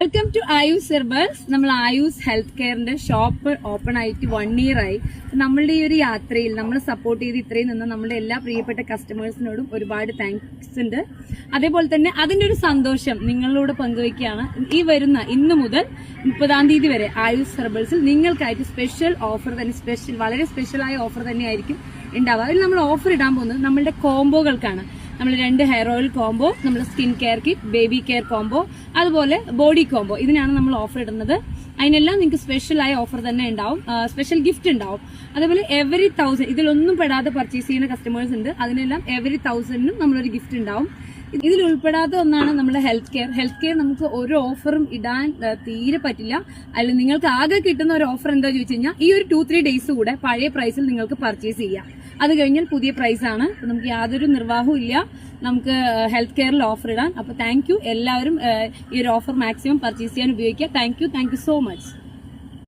Welcome to ആയുസ് herbals. നമ്മൾ ആയുസ് ഹെൽത്ത് കെയറിന്റെ ഷോപ്പ് ഓപ്പൺ ആയിട്ട് 1 year ആയി. നമ്മളുടെ ഈ ഒരു യാത്രയിൽ നമ്മൾ സപ്പോർട്ട് ചെയ്ത് ഇത്രയും നിന്ന് നമ്മുടെ എല്ലാ പ്രിയപ്പെട്ട കസ്റ്റമേഴ്സിനോടും ഒരുപാട് താങ്ക്സ് ഉണ്ട്. അതേപോലെ തന്നെ അതിന്റെ ഒരു സന്തോഷം നിങ്ങളോട് പങ്കുവയ്ക്കുകയാണ്. ഈ വരുന്ന ഇന്ന് മുതൽ 30-ാം തീയതി വരെ ആയുസ് ഹെർബൽസിൽ നിങ്ങൾക്കായിട്ട് സ്പെഷ്യൽ ഓഫർ തന്നെ, വളരെ സ്പെഷ്യലായ ഓഫർ തന്നെയായിരിക്കും ഉണ്ടാവുക. അതിൽ നമ്മൾ ഓഫർ ഇടാൻ പോകുന്നത് നമ്മളുടെ കോംബോകൾക്കാണ്. നമ്മൾ 2 ഹെയർ ഓയിൽ കോംബോ, നമ്മൾ skin care kit, baby care combo, അതുപോലെ ബോഡി കോംബോ, ഇതിനാണ് നമ്മൾ ഓഫർ ഇടുന്നത്. അതിനെല്ലാം നിങ്ങൾക്ക് സ്പെഷ്യലായ ഓഫർ തന്നെ ഉണ്ടാവും, സ്പെഷ്യൽ ഗിഫ്റ്റ് ഉണ്ടാവും. അതേപോലെ എവറി 1000 ഇതിലൊന്നും പെടാതെ പർച്ചേസ് ചെയ്യുന്ന കസ്റ്റമേഴ്സ് ഉണ്ട്, അതിനെല്ലാം എവറി 1000നും നമ്മളൊരു ഗിഫ്റ്റ് ഉണ്ടാവും. ഇതിൽ ഉൾപ്പെടാത്ത ഒന്നാണ് നമ്മുടെ ഹെൽത്ത് കെയർ. നമുക്ക് ഒരു ഓഫറും ഇടാൻ തീരെ പറ്റില്ല. അതിൽ നിങ്ങൾക്ക് ആകെ കിട്ടുന്ന ഒരു ഓഫർ എന്താ ചോദിച്ചു കഴിഞ്ഞാൽ ഈ ഒരു 2-3 ഡേയ്സ് കൂടെ പഴയ പ്രൈസിൽ നിങ്ങൾക്ക് പർച്ചേസ് ചെയ്യാം. അത് കഴിഞ്ഞാൽ പുതിയ പ്രൈസ് ആണ്. നമുക്ക് യാതൊരു നിർവാഹവും ഇല്ല നമുക്ക് ഹെൽത്ത് കെയറിൽ ഓഫർ ഇടാൻ. അപ്പോൾ താങ്ക് യു എല്ലാവരും ഈ ഒരു ഓഫർ മാക്സിമം പർച്ചേസ് ചെയ്യാൻ ഉപയോഗിക്കുക. Thank you so much.